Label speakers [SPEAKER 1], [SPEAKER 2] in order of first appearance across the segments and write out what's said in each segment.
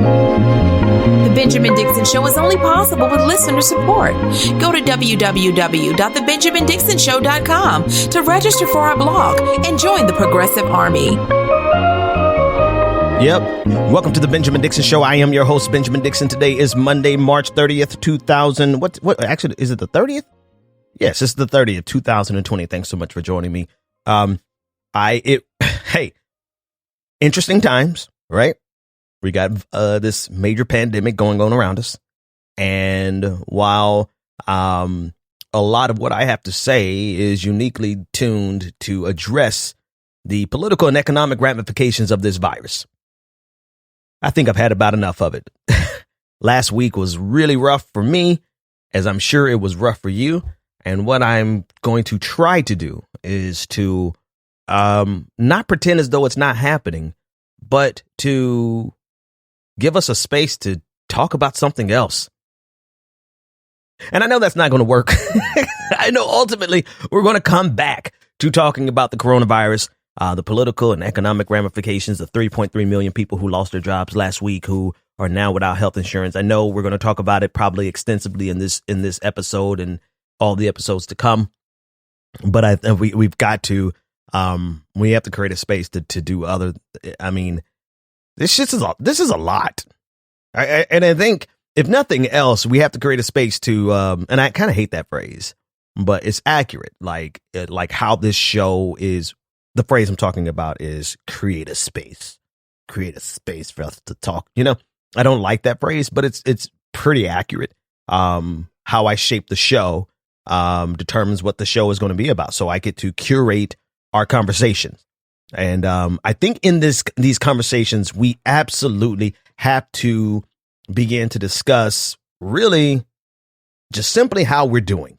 [SPEAKER 1] The Benjamin Dixon Show is only possible with listener support. Go to www.thebenjamindixonshow.com to register for our blog and join the Progressive Army.
[SPEAKER 2] Yep. Welcome to the Benjamin Dixon Show. I am your host, Benjamin Dixon. Today is Monday, March 30th, 2000. What? Actually, is it the 30th? Yes, it's the 30th, 2020. Thanks so much for joining me. Hey, interesting times, right? We got this major pandemic going on around us. And while a lot of what I have to say is uniquely tuned to address the political and economic ramifications of this virus, I think I've had about enough of it. Last week was really rough for me, as I'm sure it was rough for you. And what I'm going to try to do is to not pretend as though it's not happening, but to give us a space to talk about something else. And I know that's not going to work. I know ultimately we're going to come back to talking about the coronavirus, the political and economic ramifications of 3.3 million people who lost their jobs last week, who are now without health insurance. I know we're going to talk about it probably extensively in this episode and all the episodes to come. But we've got to we have to create a space to do other. I mean, this is a lot. And I think if nothing else, we have to create a space to and I kind of hate that phrase, but it's accurate. Like how this show is. The phrase I'm talking about is create a space for us to talk. You know, I don't like that phrase, but it's pretty accurate. How I shape the show determines what the show is going to be about. So I get to curate our conversations. And I think in these conversations, we absolutely have to begin to discuss really just simply how we're doing,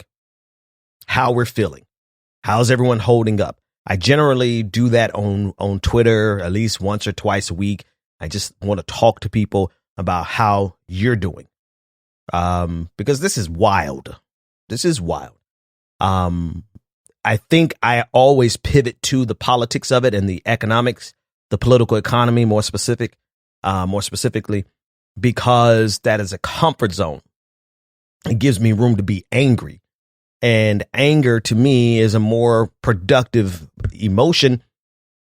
[SPEAKER 2] how we're feeling, how's everyone holding up. I generally do that on Twitter at least once or twice a week. I just want to talk to people about how you're doing, because this is wild. This is wild. I think I always pivot to the politics of it and the economics, the political economy, more specifically, because that is a comfort zone. It gives me room to be angry. And anger to me is a more productive emotion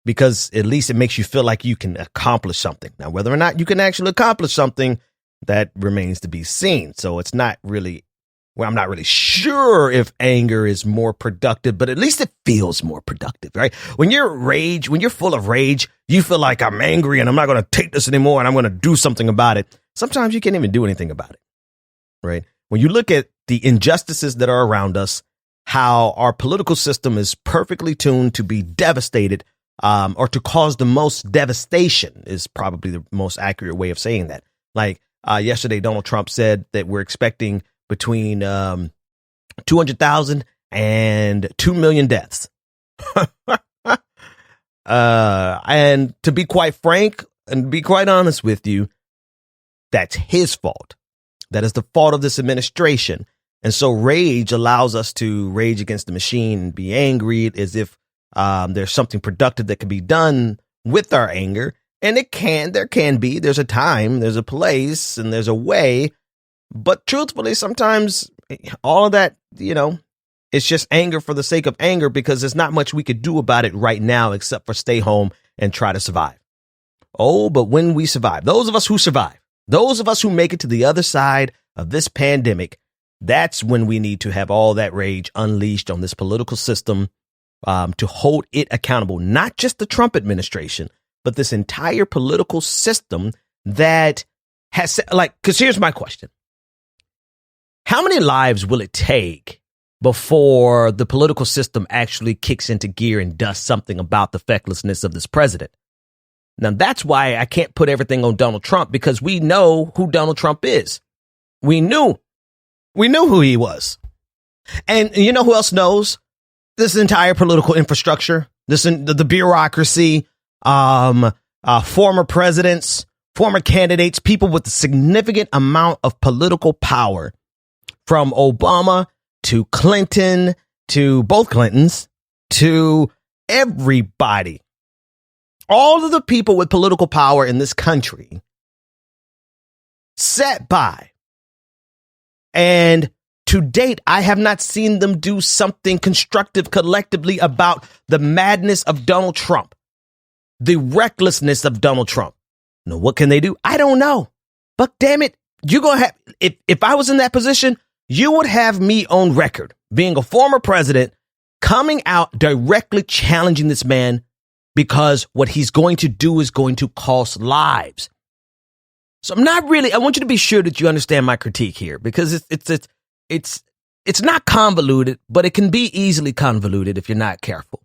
[SPEAKER 2] because at least it makes you feel like you can accomplish something. Now, whether or not you can actually accomplish something, that remains to be seen. So it's not really, I'm not really sure if anger is more productive, but at least it feels more productive, right? When you're full of rage, you feel like I'm angry and I'm not going to take this anymore and I'm going to do something about it. Sometimes you can't even do anything about it, right? When you look at the injustices that are around us, how our political system is perfectly tuned to be devastated, or to cause the most devastation is probably the most accurate way of saying that. Like yesterday, Donald Trump said that we're expecting between 200,000 and 2 million deaths. And to be quite frank and be quite honest with you, that's his fault. That is the fault of this administration. And so rage allows us to rage against the machine and be angry as if there's something productive that can be done with our anger. And there's a time, there's a place, and there's a way. But truthfully, sometimes all of that, it's just anger for the sake of anger because there's not much we could do about it right now except for stay home and try to survive. Oh, but when we survive, those of us who survive, those of us who make it to the other side of this pandemic, that's when we need to have all that rage unleashed on this political system to hold it accountable. Not just the Trump administration, but this entire political system that has, because here's my question. How many lives will it take before the political system actually kicks into gear and does something about the fecklessness of this president? Now, that's why I can't put everything on Donald Trump, because we know who Donald Trump is. We knew who he was. And you know who else knows? This entire political infrastructure, the bureaucracy, former presidents, former candidates, people with a significant amount of political power, from Obama to Clinton to both Clintons to everybody. All of the people with political power in this country upset by. And to date, I have not seen them do something constructive collectively about the madness of Donald Trump, the recklessness of Donald Trump. Now, what can they do? I don't know. But damn it, you're going to have, if I was in that position, you would have me on record being a former president coming out directly challenging this man because what he's going to do is going to cost lives. So I want you to be sure that you understand my critique here, because it's not convoluted, but it can be easily convoluted if you're not careful.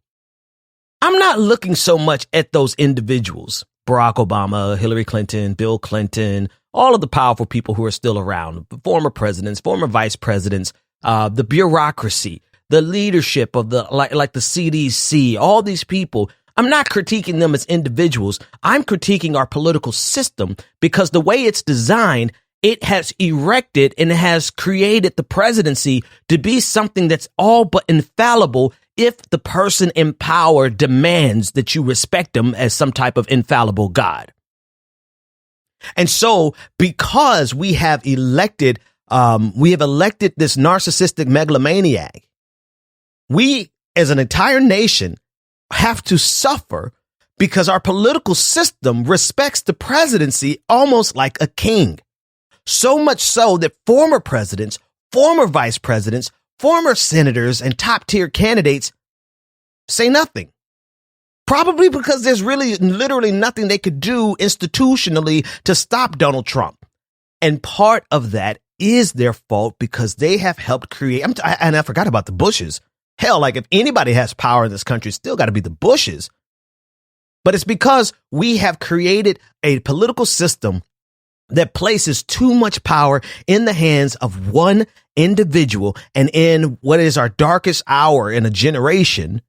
[SPEAKER 2] I'm not looking so much at those individuals, Barack Obama, Hillary Clinton, Bill Clinton, all of the powerful people who are still around, former presidents, former vice presidents, the bureaucracy, the leadership of the like the CDC, all these people. I'm not critiquing them as individuals. I'm critiquing our political system, because the way it's designed, it has erected and has created the presidency to be something that's all but infallible if the person in power demands that you respect them as some type of infallible God. And so because we have elected this narcissistic megalomaniac, we as an entire nation have to suffer because our political system respects the presidency almost like a king. So much so that former presidents, former vice presidents, former senators, and top tier candidates say nothing. Probably because there's really literally nothing they could do institutionally to stop Donald Trump. And part of that is their fault because they have helped create, and I forgot about the Bushes. Hell, like if anybody has power in this country, it's still got to be the Bushes. But it's because we have created a political system that places too much power in the hands of one individual. And in what is our darkest hour in a generation,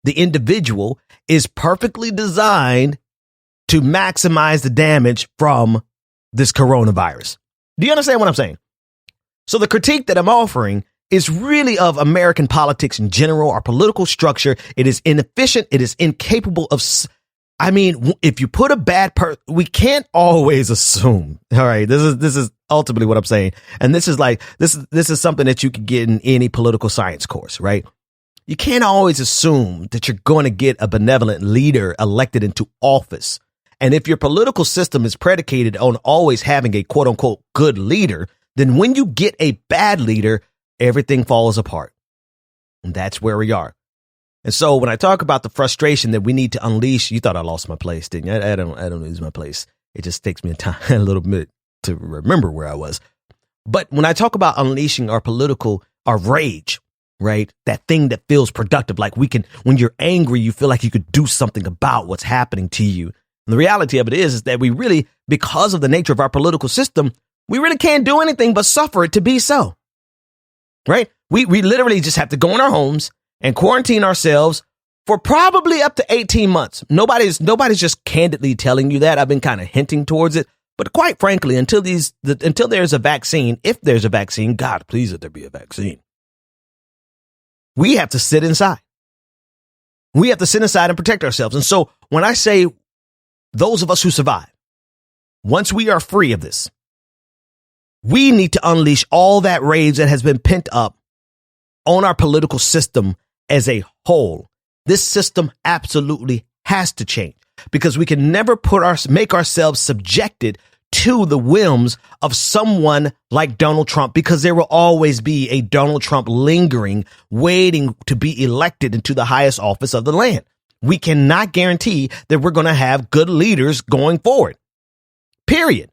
[SPEAKER 2] the individual is perfectly designed to maximize the damage from this coronavirus. Do you understand what I'm saying? So the critique that I'm offering is really of American politics in general, our political structure. It is inefficient. It is incapable of. If you put a bad person, we can't always assume. All right. This is ultimately what I'm saying. And this is something that you could get in any political science course, right? You can't always assume that you're going to get a benevolent leader elected into office. And if your political system is predicated on always having a quote unquote good leader, then when you get a bad leader, everything falls apart. And that's where we are. And so when I talk about the frustration that we need to unleash, you thought I lost my place, didn't you? I don't lose my place. It just takes me a little bit to remember where I was. But when I talk about unleashing our rage, right? That thing that feels productive, like when you're angry, you feel like you could do something about what's happening to you. And the reality of it is that we really, because of the nature of our political system, we really can't do anything but suffer it to be so. Right? We literally just have to go in our homes and quarantine ourselves for probably up to 18 months. Nobody's just candidly telling you that. I've been kind of hinting towards it. But quite frankly, until there's a vaccine, if there's a vaccine, God, please let there be a vaccine. We have to sit inside. We have to sit inside and protect ourselves. And so when I say those of us who survive, once we are free of this, we need to unleash all that rage that has been pent up on our political system as a whole. This system absolutely has to change because we can never make ourselves subjected to the whims of someone like Donald Trump, because there will always be a Donald Trump lingering, waiting to be elected into the highest office of the land. We cannot guarantee that we're going to have good leaders going forward. Period.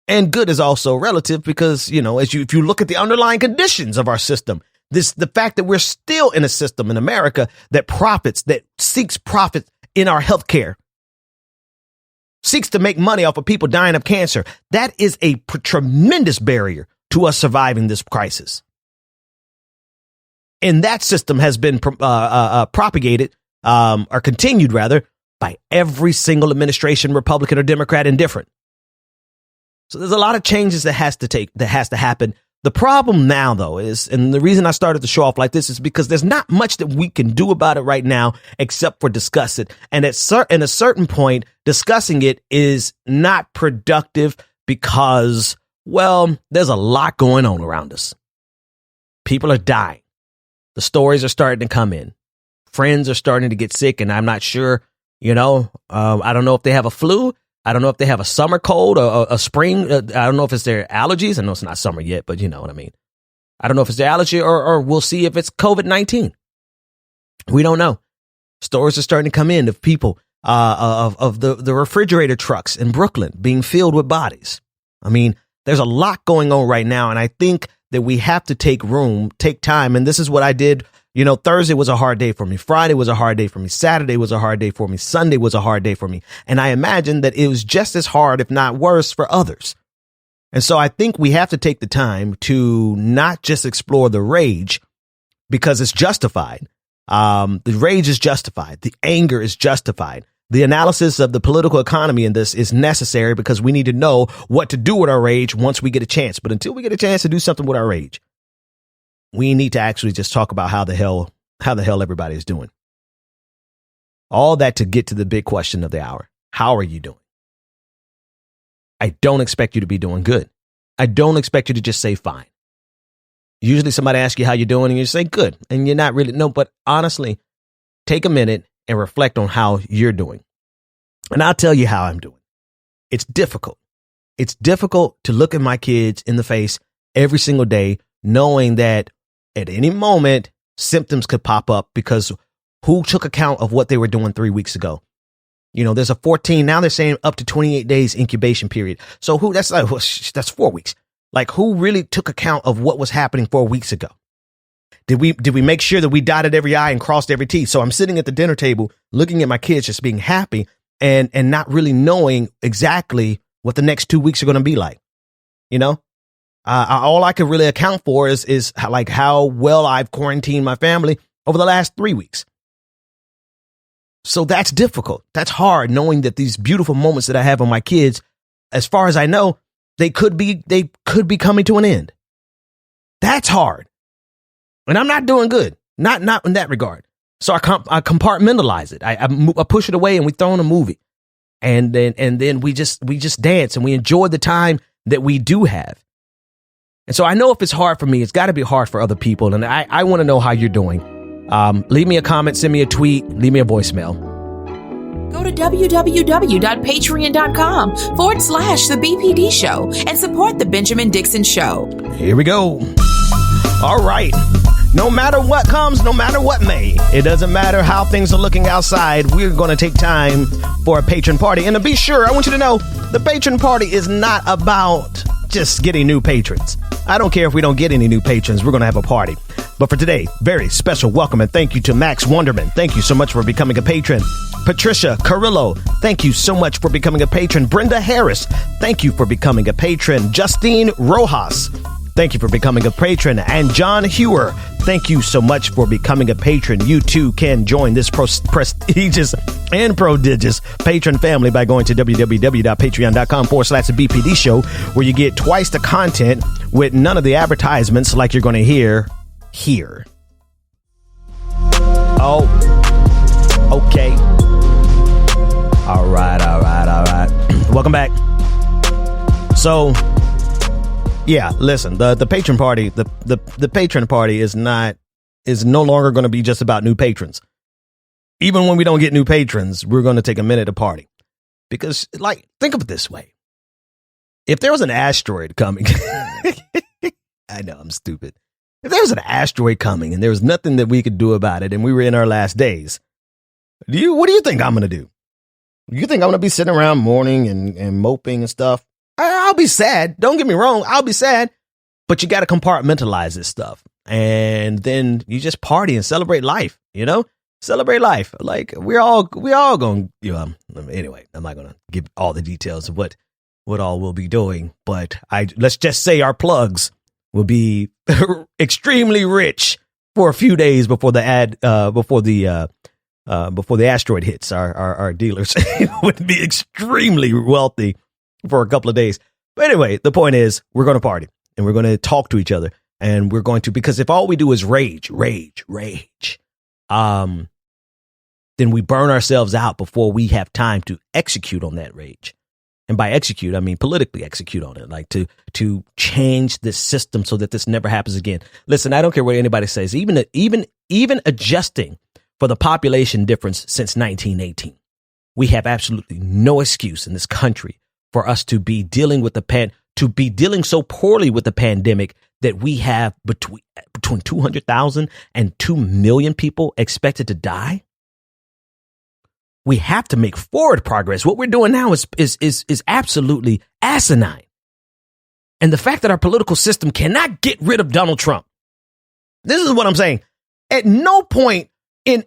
[SPEAKER 2] And good is also relative because, if you look at the underlying conditions of our system, the fact that we're still in a system in America that seeks profit in our healthcare, seeks to make money off of people dying of cancer, that is a tremendous barrier to us surviving this crisis. And that system has been propagated, or continued rather, by every single administration, Republican or Democrat, indifferent. So there's a lot of changes that has to happen. The problem now, though, is, and the reason I started the show off like this is because there's not much that we can do about it right now except for discuss it. And at a certain point, discussing it is not productive because, well, there's a lot going on around us. People are dying. The stories are starting to come in. Friends are starting to get sick, and I'm not sure, I don't know if they have a flu. I don't know if they have a summer cold or a spring. I don't know if it's their allergies. I know it's not summer yet, but you know what I mean. I don't know if it's their allergy or we'll see if it's COVID-19. We don't know. Stories are starting to come in of people, of the refrigerator trucks in Brooklyn being filled with bodies. I mean, there's a lot going on right now, and I think that we have to take time. And this is what I did. Thursday was a hard day for me. Friday was a hard day for me. Saturday was a hard day for me. Sunday was a hard day for me. And I imagine that it was just as hard, if not worse, for others. And so I think we have to take the time to not just explore the rage because it's justified. The rage is justified. The anger is justified. The analysis of the political economy in this is necessary because we need to know what to do with our rage once we get a chance. But until we get a chance to do something with our rage, we need to actually just talk about how the hell everybody is doing. All that to get to the big question of the hour. How are you doing? I don't expect you to be doing good. I don't expect you to just say fine. Usually somebody asks you how you're doing and you say good, and you're not really. No, but honestly, take a minute and reflect on how you're doing. And I'll tell you how I'm doing. It's difficult. It's difficult to look at my kids in the face every single day, knowing that at any moment, symptoms could pop up because who took account of what they were doing 3 weeks ago? There's a 14. Now they're saying up to 28 days incubation period. So that's 4 weeks. Like, who really took account of what was happening 4 weeks ago? Did we make sure that we dotted every I and crossed every T? So I'm sitting at the dinner table looking at my kids just being happy and not really knowing exactly what the next 2 weeks are going to be like. All I can really account for is how well I've quarantined my family over the last 3 weeks. So that's difficult. That's hard, knowing that these beautiful moments that I have with my kids, as far as I know, they could be coming to an end. That's hard. And I'm not doing good. Not in that regard. So I compartmentalize it. I push it away and we throw in a movie. And then we just dance and we enjoy the time that we do have. And so I know if it's hard for me, it's got to be hard for other people. And I want to know how you're doing. Leave me a comment, send me a tweet, leave me a voicemail.
[SPEAKER 1] Go to www.patreon.com/the BPD Show and support the Benjamin Dixon Show.
[SPEAKER 2] Here we go. All right. No matter what comes, no matter what may, it doesn't matter how things are looking outside, we're going to take time for a patron party. And to be sure, I want you to know the patron party is not about just getting new patrons. I don't care if we don't get any new patrons. We're going to have a party. But for today, very special welcome and thank you to Max Wonderman. Thank you so much for becoming a patron. Patricia Carrillo, thank you so much for becoming a patron. Brenda Harris, thank you for becoming a patron. Justine Rojas, thank you for becoming a patron. And John Hewer, thank you so much for becoming a patron. You too can join this prestigious and prodigious patron family by going to www.patreon.com/BPD show, where you get twice the content with none of the advertisements like you're going to hear here. Oh, okay. All right. Welcome back. So, yeah, listen, the patron party, the patron party is no longer going to be just about new patrons. Even when we don't get new patrons, we're going to take a minute to party. Because, think of it this way. If there was an asteroid coming, I know I'm stupid. If there was an asteroid coming and there was nothing that we could do about it and we were in our last days, what do you think I'm going to do? You think I'm going to be sitting around mourning and moping and stuff? I'll be sad. Don't get me wrong. I'll be sad. But you got to compartmentalize this stuff. And then you just party and celebrate life, Celebrate life. Like we all going to, anyway, I'm not going to give all the details of what all we'll be doing, but let's just say our plugs will be extremely rich for a few days before the asteroid hits. Our dealers would be extremely wealthy for a couple of days. But anyway, the point is we're going to party and we're going to talk to each other and we're going to, because if all we do is rage, then we burn ourselves out before we have time to execute on that rage. And by execute, I mean politically execute on it, like to change this system so that this never happens again. Listen, I don't care what anybody says, even adjusting for the population difference since 1918. We have absolutely no excuse in this country for us to be dealing with to be dealing so poorly with the pandemic that we have between 200,000 and 2 million people expected to die. We have to make forward progress. What we're doing now is absolutely asinine. And the fact that our political system cannot get rid of Donald Trump. This is what I'm saying. At no point in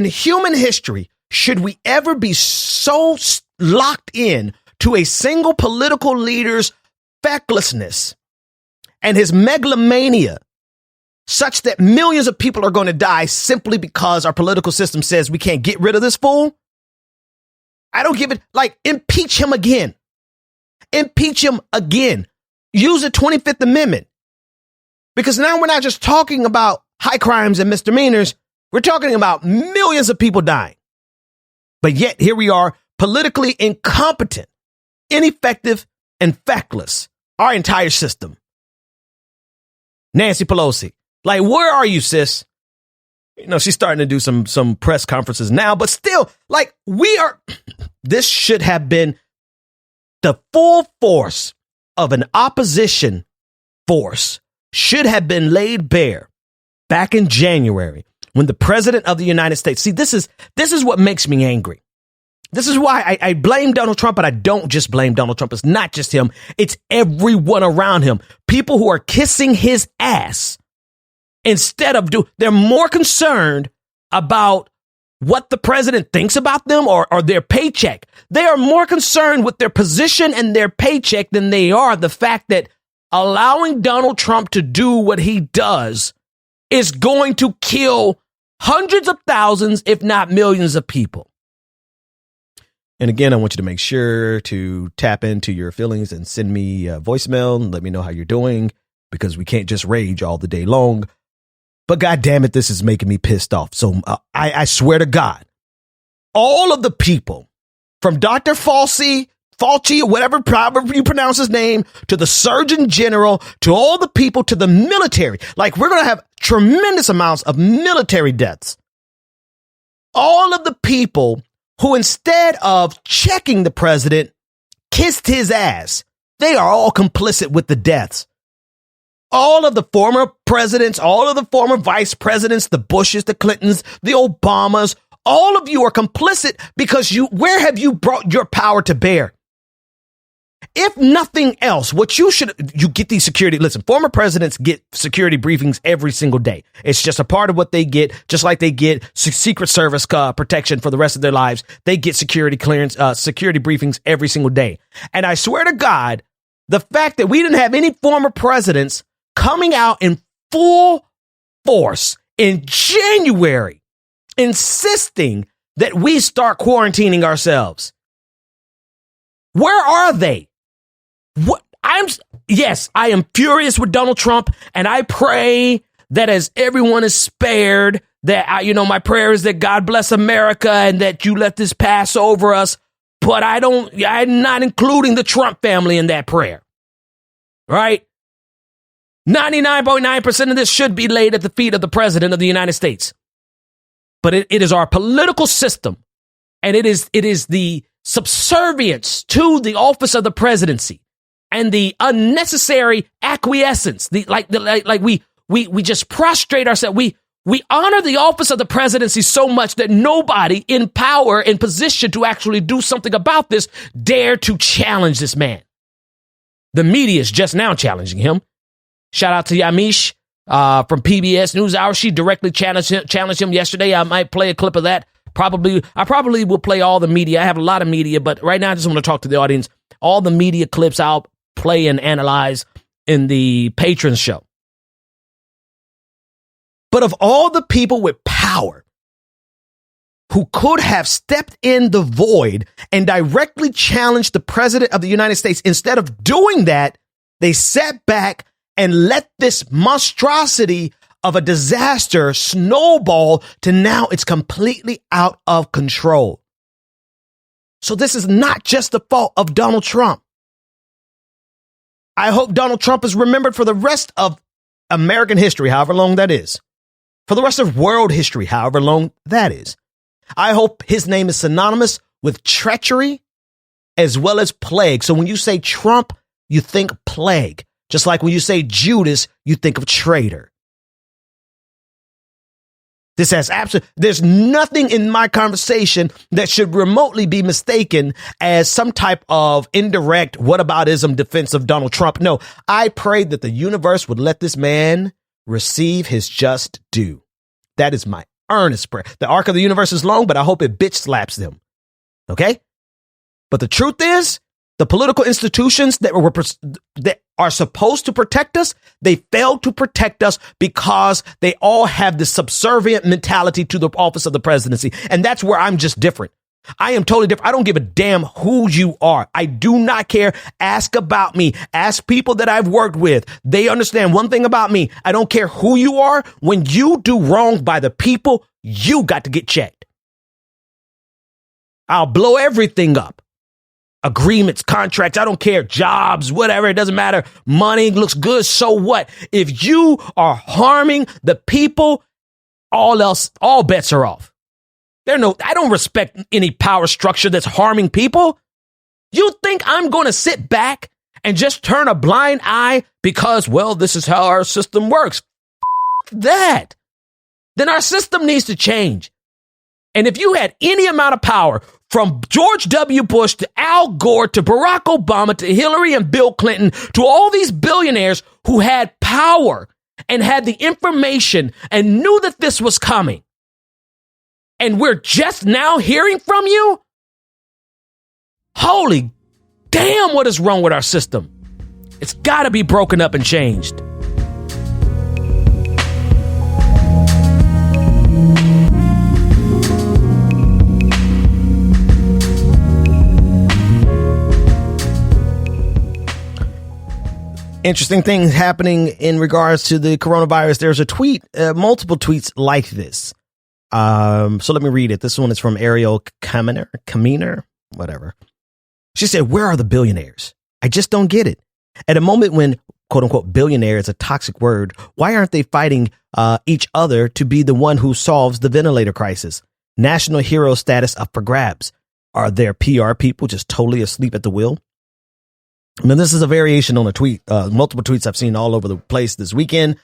[SPEAKER 2] human history should we ever be so locked in to a single political leader's fecklessness and his megalomania such that millions of people are going to die simply because our political system says we can't get rid of this fool. I don't give it, like, impeach him again. Impeach him again. Use the 25th Amendment. Because now we're not just talking about high crimes and misdemeanors. We're talking about millions of people dying. But yet here we are, politically incompetent, ineffective, and feckless. Our entire system. Nancy Pelosi, like, where are you, sis? You know, she's starting to do some press conferences now, but still, like, this should have been the full force of an opposition force should have been laid bare back in January when the president of the United States, see, this is what makes me angry. This is why I blame Donald Trump, but I don't just blame Donald Trump. It's not just him. It's everyone around him. People who are kissing his ass instead of they're more concerned about what the president thinks about them or their paycheck. They are more concerned with their position and their paycheck than they are the fact that allowing Donald Trump to do what he does is going to kill hundreds of thousands, if not millions of people. And again, I want you to make sure to tap into your feelings and send me a voicemail and let me know how you're doing, because we can't just rage all the day long. But God damn it, this is making me pissed off. So I swear to God, all of the people from Dr. Fauci, whatever you pronounce his name, to the Surgeon General, to all the people, to the military, like, we're going to have tremendous amounts of military deaths. All of the people who, instead of checking the president, kissed his ass, they are all complicit with the deaths. All of the former presidents, all of the former vice presidents, the Bushes, the Clintons, the Obamas, all of you are complicit because where have you brought your power to bear? If nothing else, you get these security. Listen, former presidents get security briefings every single day. It's just a part of what they get, just like they get Secret Service protection for the rest of their lives. They get security clearance, security briefings every single day. And I swear to God, the fact that we didn't have any former presidents coming out in full force in January, insisting that we start quarantining ourselves. Where are they? Yes, I am furious with Donald Trump, and I pray that as everyone is spared, that my prayer is that God bless America and that you let this pass over us. But I'm not including the Trump family in that prayer. Right? 99.9% of this should be laid at the feet of the president of the United States. But it is our political system, and it is the subservience to the office of the presidency and the unnecessary acquiescence. We just prostrate ourselves. We honor the office of the presidency so much that nobody in power, in position to actually do something about this, dare to challenge this man. The media is just now challenging him. Shout out to Yamiche from PBS NewsHour. She directly challenged him yesterday. I might play a clip of that. I probably will play all the media. I have a lot of media, but right now I just want to talk to the audience. All the media clips I'll play and analyze in the Patrons show. But of all the people with power who could have stepped in the void and directly challenged the president of the United States, instead of doing that, they sat back and let this monstrosity of a disaster snowball to now it's completely out of control. So this is not just the fault of Donald Trump. I hope Donald Trump is remembered for the rest of American history, however long that is. For the rest of world history, however long that is. I hope his name is synonymous with treachery as well as plague. So when you say Trump, you think plague. Just like when you say Judas, you think of traitor. This has there's nothing in my conversation that should remotely be mistaken as some type of indirect whataboutism defense of Donald Trump. No, I pray that the universe would let this man receive his just due. That is my earnest prayer. The arc of the universe is long, but I hope it bitch slaps them. Okay? But the truth is, the political institutions that are supposed to protect us, they failed to protect us because they all have this subservient mentality to the office of the presidency. And that's where I'm just different. I am totally different. I don't give a damn who you are. I do not care. Ask about me. Ask people that I've worked with. They understand one thing about me. I don't care who you are. When you do wrong by the people, you got to get checked. I'll blow everything up. Agreements, contracts, I don't care, jobs, whatever, it doesn't matter. Money looks good, so what? If you are harming the people, all bets are off. I don't respect any power structure that's harming people. You think I'm going to sit back and just turn a blind eye because, well, this is how our system works? That. Then our system needs to change. And if you had any amount of power, from George W. Bush to Al Gore to Barack Obama to Hillary and Bill Clinton to all these billionaires who had power and had the information and knew that this was coming, and we're just now hearing from you? Holy damn, what is wrong with our system? It's got to be broken up and changed. Interesting things happening in regards to the coronavirus. There's a tweet, multiple tweets like this. So let me read it. This one is from Ariel Kaminer, whatever. She said, "Where are the billionaires? I just don't get it. At a moment when, quote unquote, billionaire is a toxic word, why aren't they fighting each other to be the one who solves the ventilator crisis? National hero status up for grabs. Are their PR people just totally asleep at the wheel?" I mean, this is a variation on a tweet, multiple tweets I've seen all over the place this weekend.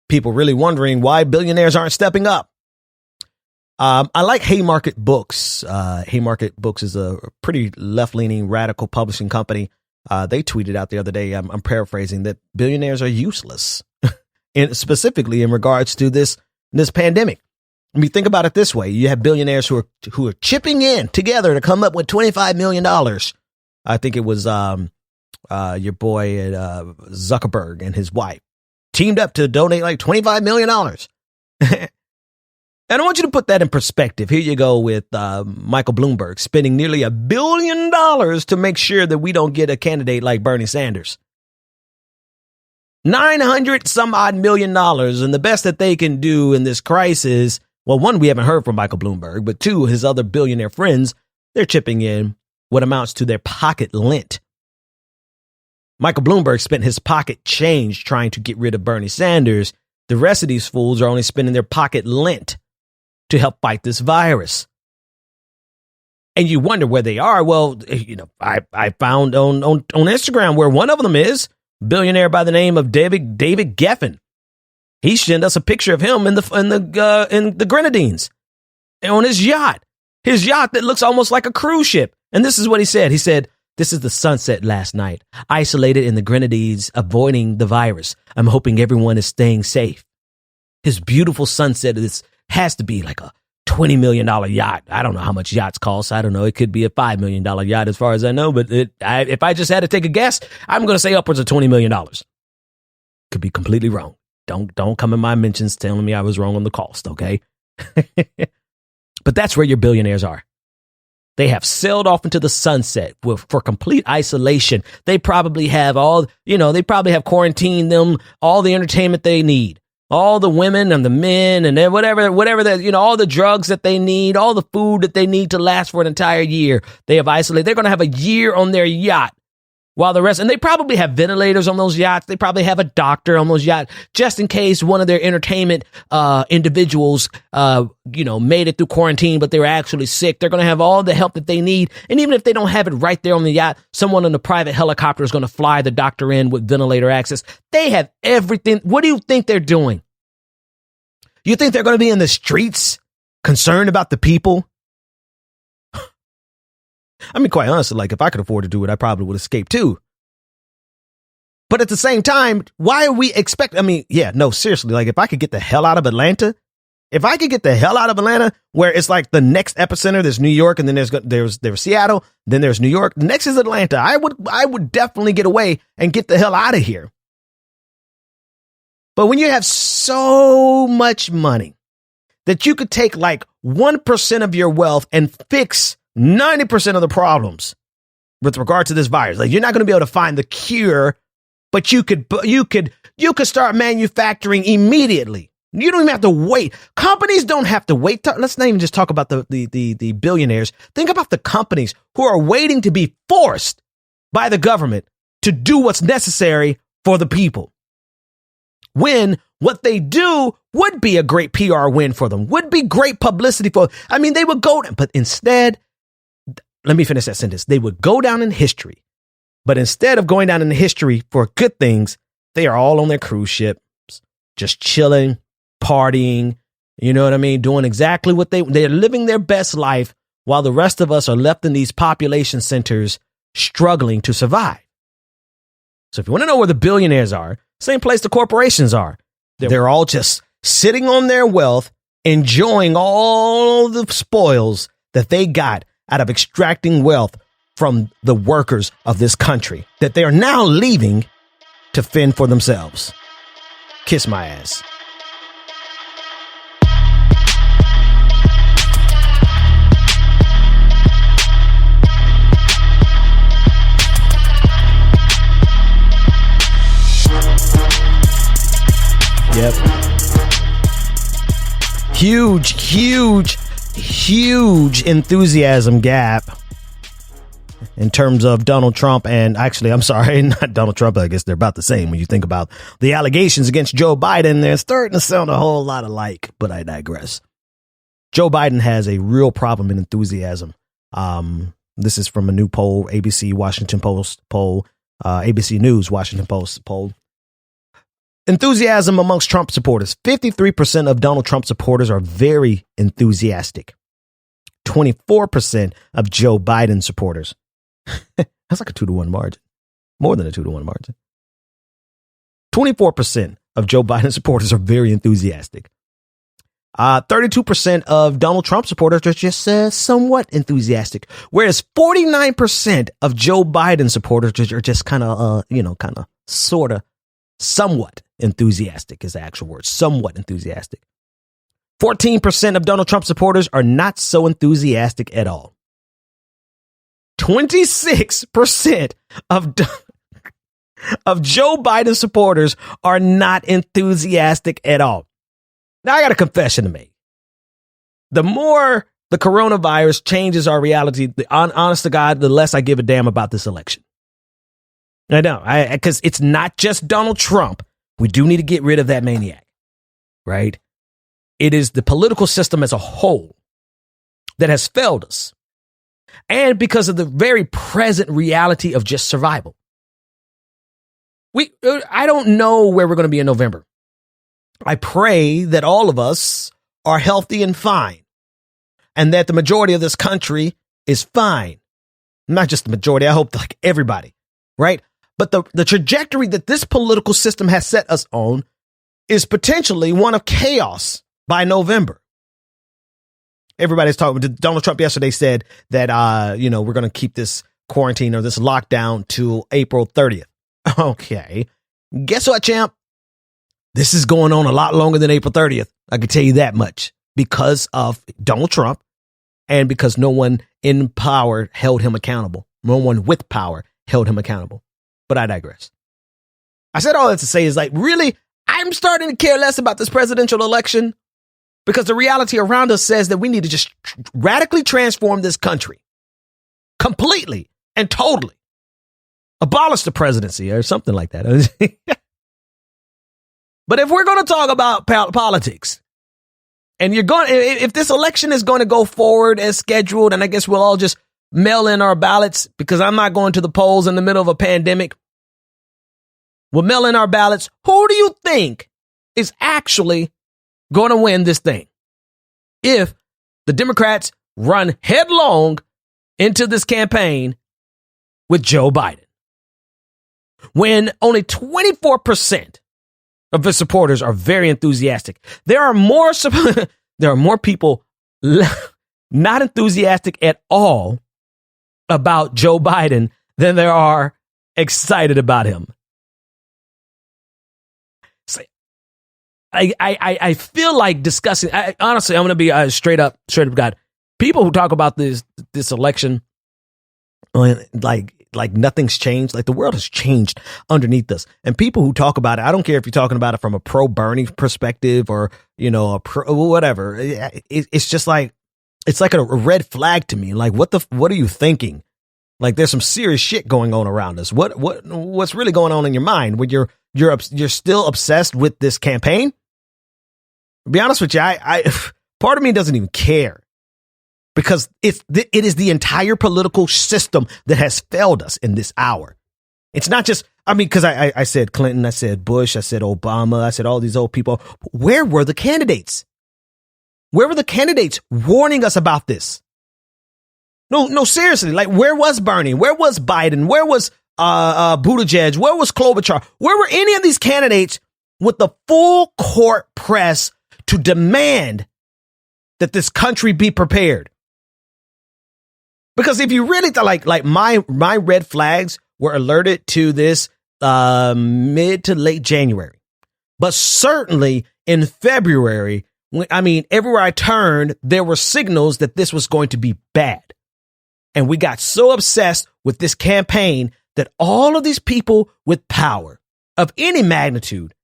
[SPEAKER 2] People really wondering why billionaires aren't stepping up. I like Haymarket Books. Haymarket Books is a pretty left-leaning, radical publishing company. They tweeted out the other day, I'm paraphrasing, that billionaires are useless, and specifically in regards to this pandemic. I mean, think about it this way. You have billionaires who are chipping in together to come up with $25 million. I think it was your boy Zuckerberg and his wife teamed up to donate like $25 million. And I want you to put that in perspective. Here you go with Michael Bloomberg spending nearly $1 billion to make sure that we don't get a candidate like Bernie Sanders. 900 some odd $1 million. And the best that they can do in this crisis, well, one, we haven't heard from Michael Bloomberg, but two, his other billionaire friends, they're chipping in what amounts to their pocket lint. Michael Bloomberg spent his pocket change trying to get rid of Bernie Sanders. The rest of these fools are only spending their pocket lint to help fight this virus. And you wonder where they are. Well, you know, I found on Instagram where one of them is billionaire by the name of David Geffen. He sent us a picture of him in the Grenadines on his yacht that looks almost like a cruise ship. And this is what he said. He said, "This is the sunset last night, isolated in the Grenadines, avoiding the virus. I'm hoping everyone is staying safe." His beautiful sunset has to be like a $20 million yacht. I don't know how much yachts cost. I don't know. It could be a $5 million yacht as far as I know. But if I just had to take a guess, I'm going to say upwards of $20 million. Could be completely wrong. Don't come in my mentions telling me I was wrong on the cost, okay? But that's where your billionaires are. They have sailed off into the sunset for complete isolation. They probably have they probably have quarantined them all the entertainment they need. all the women and the men and then whatever that, all the drugs that they need, all the food that they need to last for an entire year. They have isolated. They're going to have a year on their yacht while the rest, and they probably have ventilators on those yachts. They probably have a doctor on those yachts just in case one of their entertainment individuals, made it through quarantine, but they were actually sick. They're going to have all the help that they need. And even if they don't have it right there on the yacht, someone in a private helicopter is going to fly the doctor in with ventilator access. They have everything. What do you think they're doing? You think they're going to be in the streets concerned about the people? I mean, quite honestly, like if I could afford to do it, I probably would escape too. But at the same time, why are we seriously, like if I could get the hell out of Atlanta, where it's like the next epicenter, there's New York, and then there's Seattle, then there's New York, the next is Atlanta. I would definitely get away and get the hell out of here. But when you have so much money that you could take like 1% of your wealth and fix 90% of the problems with regard to this virus. Like you're not going to be able to find the cure, but you could start manufacturing immediately. You don't even have to wait. Companies don't have to wait. Let's not even just talk about the billionaires. Think about the companies who are waiting to be forced by the government to do what's necessary for the people. When what they do would be a great PR win for them, would be great publicity for, they would go, but instead, let me finish that sentence. They would go down in history, but instead of going down in history for good things, they are all on their cruise ships, just chilling, partying, doing exactly what they're living their best life while the rest of us are left in these population centers struggling to survive. So if you want to know where the billionaires are, same place the corporations are. They're all just sitting on their wealth, enjoying all the spoils that they got out of extracting wealth from the workers of this country that they are now leaving to fend for themselves. Kiss my ass. Yep. Huge enthusiasm gap in terms of Donald Trump and actually, I'm sorry, not Donald Trump. I guess they're about the same. When you think about the allegations against Joe Biden, they're starting to sound a whole lot alike, but I digress. Joe Biden has a real problem in enthusiasm. This is from a new poll, ABC Washington Post poll, ABC News Washington Post poll. Enthusiasm amongst Trump supporters. 53% of Donald Trump supporters are very enthusiastic. 24% of Joe Biden supporters. That's like a 2-to-1 margin. More than a 2-to-1 margin. 24% of Joe Biden supporters are very enthusiastic. 32% of Donald Trump supporters are just somewhat enthusiastic, whereas 49% of Joe Biden supporters are just kind of, sort of, somewhat enthusiastic is the actual word, somewhat enthusiastic. 14% of Donald Trump supporters are not so enthusiastic at all. 26% of Joe Biden supporters are not enthusiastic at all. Now, I got a confession to make. The more the coronavirus changes our reality, honest to God, the less I give a damn about this election. I know, because it's not just Donald Trump. We do need to get rid of that maniac, right? It is the political system as a whole that has failed us. And because of the very present reality of just survival. I don't know where we're going to be in November. I pray that all of us are healthy and fine, and that the majority of this country is fine. Not just the majority. I hope like everybody, right? But the trajectory that this political system has set us on is potentially one of chaos by November. Everybody's talking. Donald Trump yesterday said that, we're going to keep this quarantine or this lockdown to April 30th. Okay. Guess what, champ? This is going on a lot longer than April 30th. I can tell you that much because of Donald Trump and because no one in power held him accountable. No one with power held him accountable. But I digress. I said all that to say is like, really, I I'm starting to care less about this presidential election because the reality around us says that we need to just radically transform this country completely and totally. Abolish the presidency or something like that. But if we're going to talk about politics, and if this election is going to go forward as scheduled, and I guess we'll all just mail in our ballots because I'm not going to the polls in the middle of a pandemic. We'll mail in our ballots. Who do you think is actually going to win this thing? If the Democrats run headlong into this campaign with Joe Biden, when only 24% of his supporters are very enthusiastic. There are more people not enthusiastic at all about Joe Biden than there are excited about him. So I feel like discussing. Honestly, I'm going to be straight up God. People who talk about this election, like nothing's changed, like the world has changed underneath us. And people who talk about it, I don't care if you're talking about it from a pro Bernie perspective or, a pro whatever. It's just like, it's like a red flag to me. Like, what are you thinking? Like, there's some serious shit going on around us. What's really going on in your mind when you're still obsessed with this campaign? To be honest with you, I part of me doesn't even care. Because it is the entire political system that has failed us in this hour. It's not just, because I said Clinton, I said Bush, I said Obama, I said all these old people. Where were the candidates? Where were the candidates warning us about this? No, seriously. Like, where was Bernie? Where was Biden? Where was Buttigieg? Where was Klobuchar? Where were any of these candidates with the full court press to demand that this country be prepared? Because if you really like my red flags were alerted to this mid to late January, but certainly in February, everywhere I turned, there were signals that this was going to be bad. And we got so obsessed with this campaign that all of these people with power of any magnitude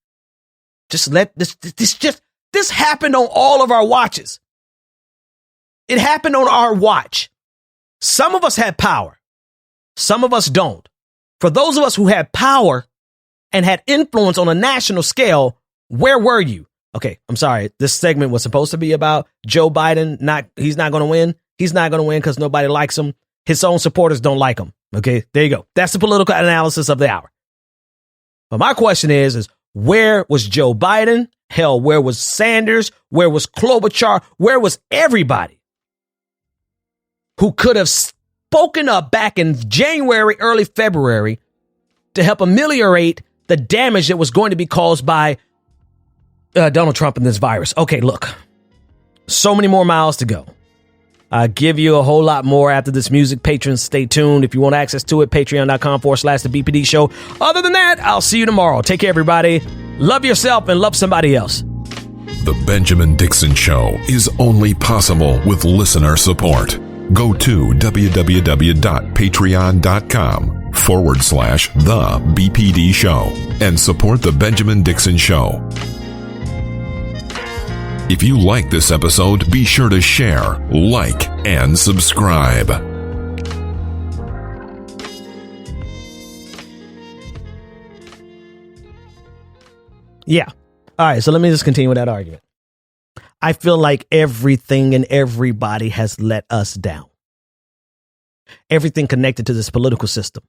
[SPEAKER 2] just let this happened on all of our watches. It happened on our watch. Some of us had power. Some of us don't. For those of us who had power and had influence on a national scale, where were you? Okay, I'm sorry. This segment was supposed to be about Joe Biden. He's not going to win. He's not going to win because nobody likes him. His own supporters don't like him. Okay, there you go. That's the political analysis of the hour. But my question is where was Joe Biden? Hell, where was Sanders? Where was Klobuchar? Where was everybody who could have spoken up back in January, early February to help ameliorate the damage that was going to be caused by Donald Trump and this virus? Okay, look, so many more miles to go. I'll give you a whole lot more after this music. Patrons, stay tuned. If you want access to it, patreon.com/the BPD show. Other than that, I'll see you tomorrow. Take care, everybody. Love yourself and love somebody else.
[SPEAKER 3] The Benjamin Dixon Show is only possible with listener support. Go to www.patreon.com/the BPD show and support the Benjamin Dixon Show. If you like this episode, be sure to share, like, and subscribe.
[SPEAKER 2] Yeah. All right. So let me just continue with that argument. I feel like everything and everybody has let us down. Everything connected to this political system.